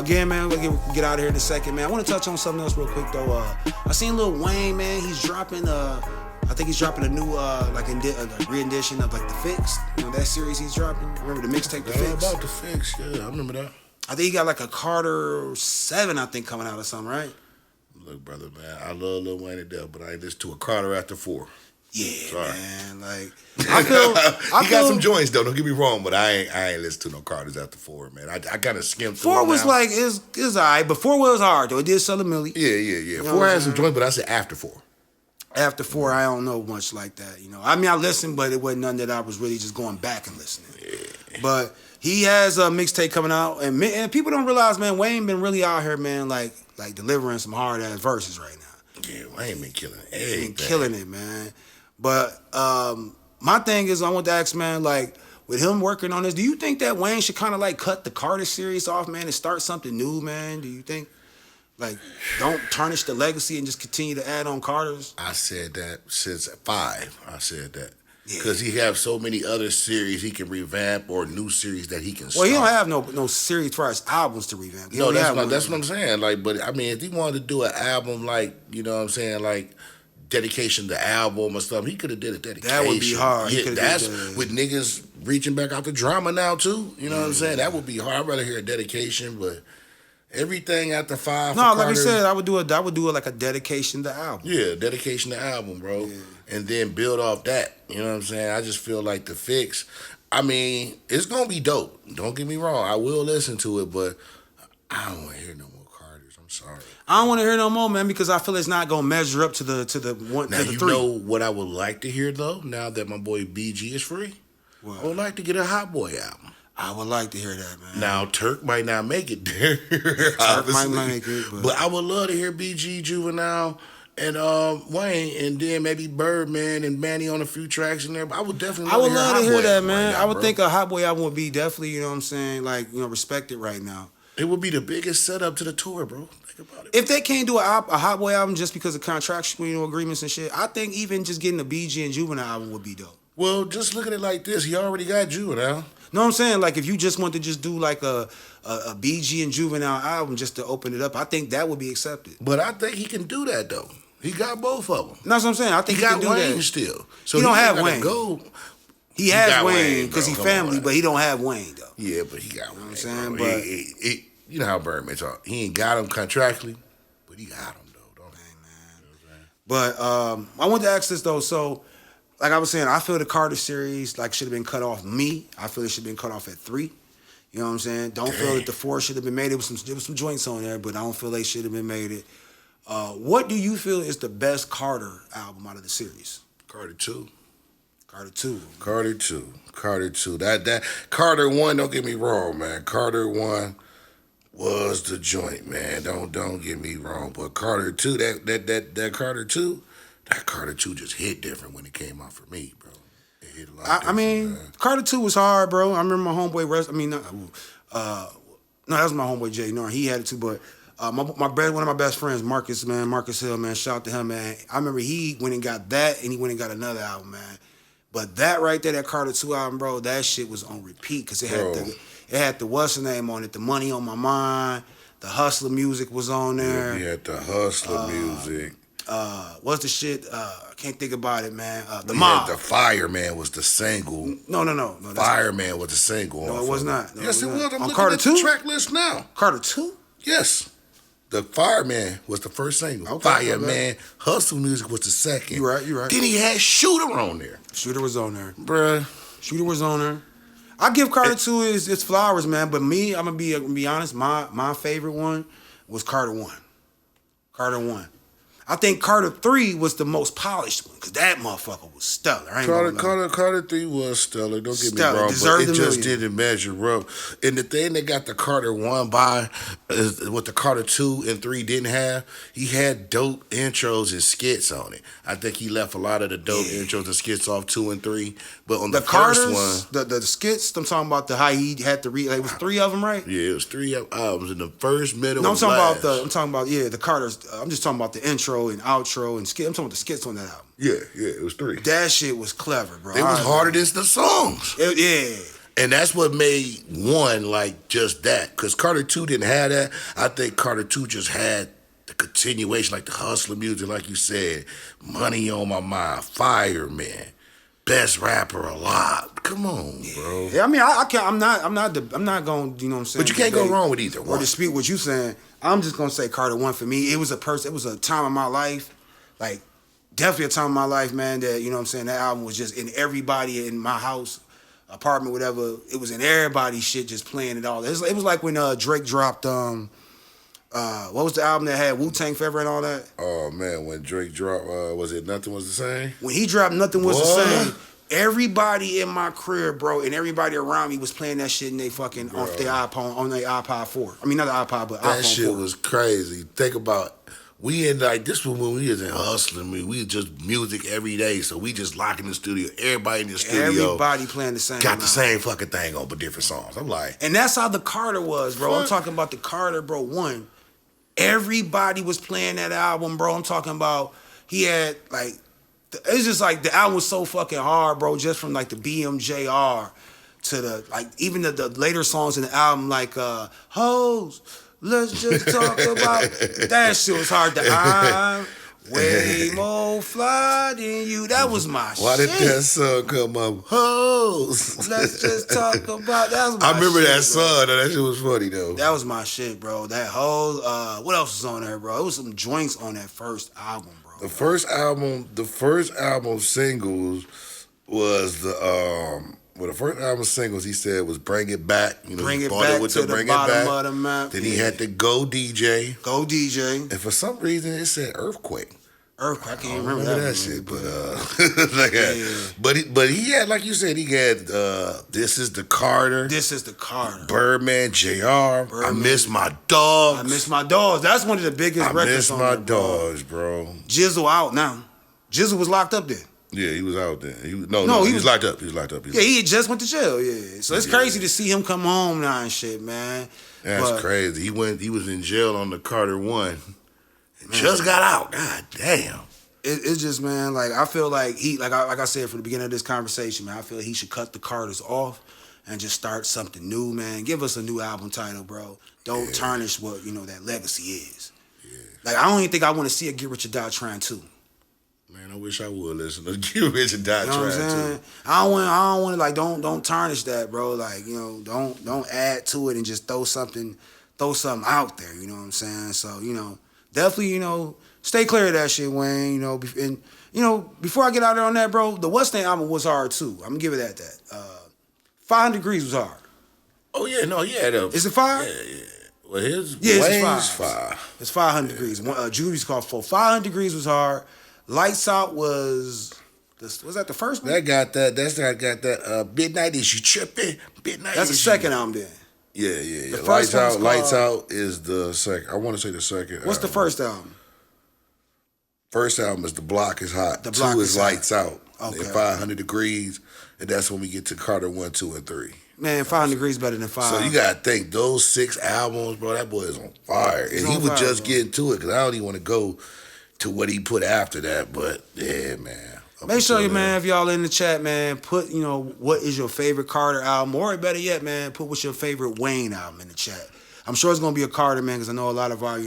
Again, man, we'll get out of here in a second, man. I want to touch on something else real quick, though. I seen Lil Wayne, man. He's dropping, I think he's dropping a new, like, a re-edition of, like, The Fix. You know, that series he's dropping? Remember the mixtape, The Fix? About The Fix, yeah, I remember that. I think he got, like, a Carter 7, I think, coming out or something, right? Look, brother, man, I love Lil Wayne to death, but I ain't listen to a Carter after 4. Yeah, sorry. Man. Like, I got some joints though. Don't get me wrong, but I ain't listen to no Carters after 4, man. I kind of skimmed through. 4 was like it's alright, but 4 was hard though. It did sell a milli. Yeah. You know 4 had some joints, but I said after 4. After 4, I don't know much like that. You know, I mean, I listened, but it wasn't nothing that I was really just going back and listening. Yeah. But he has a mixtape coming out, and people don't realize, man, Wayne been really out here, man, like delivering some hard ass verses right now. Yeah, Wayne been killing it. He been killing it, man. But my thing is, I want to ask, man, like, with him working on this, do you think that Wayne should kind of, like, cut the Carter series off, man, and start something new, man? Do you think, like, don't tarnish the legacy and just continue to add on Carters? I said that since 5. I said that. Because he have so many other series he can revamp or new series that he can start. Well, he don't have no series as far as albums to revamp. No, that's what I'm saying. Like, but, I mean, if he wanted to do an album, like, you know what I'm saying, like, dedication to album or stuff, he could have did a dedication. That would be hard. Yeah, that's with niggas reaching back out to drama now too. You know what I'm saying? That would be hard. I'd rather hear a dedication, but everything after 5. No, like I said, I would do it like a dedication to album. Yeah, dedication to album, bro. Yeah. And then build off that. You know what I'm saying? I just feel like The Fix, I mean, it's gonna be dope. Don't get me wrong. I will listen to it, but I don't want to hear no more Carters. I'm sorry. I don't want to hear no more, man, because I feel it's not gonna measure up to the one. Now to the you 3. know what I would like to hear though. Now that my boy BG is free, I would like to get a Hot Boy album. I would like to hear that, man. Now Turk might not make it there. Turk might make it, but I would love to hear BG, Juvenile, and Wayne, and then maybe Birdman and Manny on a few tracks in there. But I would definitely. I would love to hear that, man. Right now, I would think a Hot Boy album would be definitely, you know what I'm saying, like, you know, respected right now. It would be the biggest setup to the tour, bro. Think about it. If they can't do a Hot Boy album just because of contractual, you know, agreements and shit, I think even just getting a BG and Juvenile album would be dope. Well, just look at it like this. He already got Juvenile. Know what I'm saying? Like, if you just want to just do like a BG and Juvenile album just to open it up, I think that would be accepted. But I think he can do that though. He got both of them. That's what I'm saying. I think he got can do Wayne that. still. So he don't have Wayne. He has Wayne because he's family, but he don't have Wayne though. Yeah, but he got Wayne. You know what I'm saying? Bro. But you know how Birdman talk. He ain't got him contractually, but he got him though, don't he? Man. But I want to ask this though. So, like I was saying, I feel the Carter series like should have been cut off. I feel it should have been cut off at 3. You know what I'm saying? Don't feel that the 4 should have been made. There was some joints on there, but I don't feel they should have been made it. What do you feel is the best Carter album out of the series? Carter 2. Carter 2. Carter 2. Carter 2. That Carter 1, don't get me wrong, man. Carter 1 was the joint, man. Don't get me wrong. But Carter 2, that Carter 2, that Carter 2 just hit different when it came out for me, bro. It hit a lot I mean, man. Carter 2 was hard, bro. I remember my homeboy no, that was my homeboy Jay Norton. He had it too, but one of my best friends, Marcus Hill, man, shout out to him, man. I remember he went and got that, and he went and got another album, man. But that right there, that Carter 2 album, bro, that shit was on repeat because it had the what's the name on it, the Money on My Mind, the Hustler music was on there. Yeah, we had the Hustler music. What's the shit? I can't think about it, man. The Mob. The Fireman was the single. No. Fireman was the single. No, it was not. Yes, it was. I'm looking Carter at 2? the track list now. Carter 2? Yes. The Fireman was the first single. Okay, Fireman, Hustle Music was the second. You're right. Then he had Shooter on there. Shooter was on there. Bruh. Shooter was on there. I give Carter 2 its flowers, man. But me, I'm gonna be honest. My favorite one was Carter 1. Carter 1. I think Carter 3 was the most polished one because that motherfucker was stellar. Carter 3 was stellar. Don't get me wrong, but it just didn't measure up. And the thing that got the Carter 1 by is what the Carter 2 and 3 didn't have. He had dope intros and skits on it. I think he left a lot of the dope intros and skits off 2 and 3. But on the first one, the skits, I'm talking about how he had to read. Like, it was 3 of them, right? Yeah, it was 3 albums in the first, middle. No, I'm talking about the Carters. I'm just talking about the intro and outro and skit. I'm talking about the skits on that album. Yeah, it was 3. That shit was clever, bro. It was harder than the songs. And that's what made one like just that. Because Carter 2 didn't have that. I think Carter 2 just had the continuation, like the hustler music, like you said. Money on My Mind, Fireman, best rapper alive. Come on, bro. Yeah, I mean, I can't. I'm not going. You know what I'm saying? But you can't go wrong with either one. Or dispute what you saying. I'm just gonna say Carter 1 for me. It was a time in my life, like definitely a time in my life, man. That you know what I'm saying. That album was just in everybody in my house, apartment, whatever. It was in everybody's shit, just playing it all. It was like when Drake dropped what was the album that had Wu-Tang Forever and all that? Oh man, when Drake dropped, was it Nothing Was the Same? When he dropped Nothing Was the Same, everybody in my crib, bro, and everybody around me was playing that shit in they fucking off their iPod, on their iPod 4. I mean, not the iPod, but that iPhone shit 4. was crazy. Think about we in like this was when we was in hustling. We just music every day, so we just lock in the studio. Everybody in the studio, everybody playing the same. Got the same fucking thing on, but different songs. I'm like, and that's how the Carter was, bro. I'm talking about the Carter, bro. 1. Everybody was playing that album, bro. I'm talking about he had like. It's just like the album was so fucking hard, bro. Just from like the BMJR to the like even the later songs in the album, like Hoes, let's just talk about that shit was hard. I'm way more fly than you. That was my shit. Why did that song come up? Hoes. Let's just talk about that. Was my I remember shit, that song. Though. That shit was funny though. That was my shit, bro. That whole what else was on there, bro? It was some joints on that first album, bro. The first album singles was the first album singles he said was Bring It Back. You know, Bring It Back to the bottom of the map. Then he had to Go DJ. Go DJ. And for some reason it said Earthquake. Earthquake, I can't remember that shit, but he had, like you said, he had This Is the Carter. This Is the Carter. Birdman, JR. I Miss My Dogs. I Miss My Dogs. That's one of the biggest records on I Miss My Dogs, bro. Jizzle out now. Jizzle was locked up there. Yeah, he was out there. He was locked up. He was locked up. He had just went to jail. Yeah, so it's crazy to see him come home now and shit, man. That's crazy. He was in jail on the Carter 1. Just got out. God damn. It's just, man, like I feel like like I said from the beginning of this conversation, man, I feel he should cut the Carters off and just start something new, man. Give us a new album title, bro. Don't tarnish what, that legacy is. Yeah. Like I don't even think I want to see a Get Rich or Die Trying 2. Man, I wish I would listen to Get Rich or Die Trying 2. I don't want to like don't tarnish that, bro. Like, don't add to it and just throw something out there, you know what I'm saying? So, definitely, stay clear of that shit, Wayne. And before I get out there on that, bro, the What's Name album was hard too. I'm gonna give it that. 500 Degrees was hard. Oh yeah, no, yeah. Is it 5? Yeah. Well, Wayne's it's 5. It's 500 Degrees. Judy's called 4. 500 Degrees was hard. Lights Out was that the first one? That got that. Midnight Is You Tripping? Midnight. That's the second album then. Yeah. The first Lights Out is the second. I want to say the second. What's the first album? First album is The Block Is Hot. The Block 2 is Lights Out. Okay. And 500 Degrees, and that's when we get to Carter 1, 2, and 3. Man, 500 Degrees better than 5. So you gotta think those 6 albums, bro. That boy is on fire, and he was just getting to it because I don't even want to go to what he put after that. But yeah, man. Make sure, man, if y'all in the chat, man, put what is your favorite Carter album, or better yet, man, put what's your favorite Wayne album in the chat. I'm sure it's gonna be a Carter, man, because I know a lot of our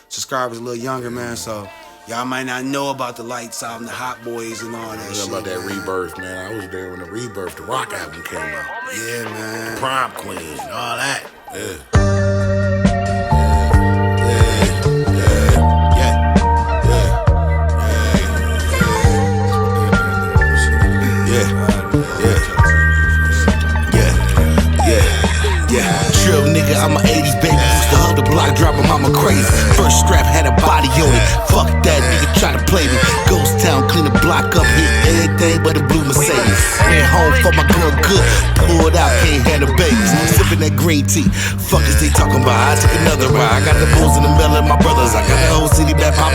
subscribers a little younger, man. So y'all might not know about the Lights album, the Hot Boys, and all that shit. About that Rebirth, man. I was there when the Rebirth, the rock album came out. Yeah, man. Prom Queen and all that. Trill nigga, I'm a 80s baby. Used to hug the block, drop my mama crazy. First strap had a body on it. Fuck that nigga, try to play me. Ghost Town, clean the block up, hit everything but a blue Mercedes. Ran home for my girl good. Pulled out, can't handle babies. Sipping that green tea. Fuck is they talking about? I took another ride. I got the bulls in the middle of my brothers. I got the whole city back.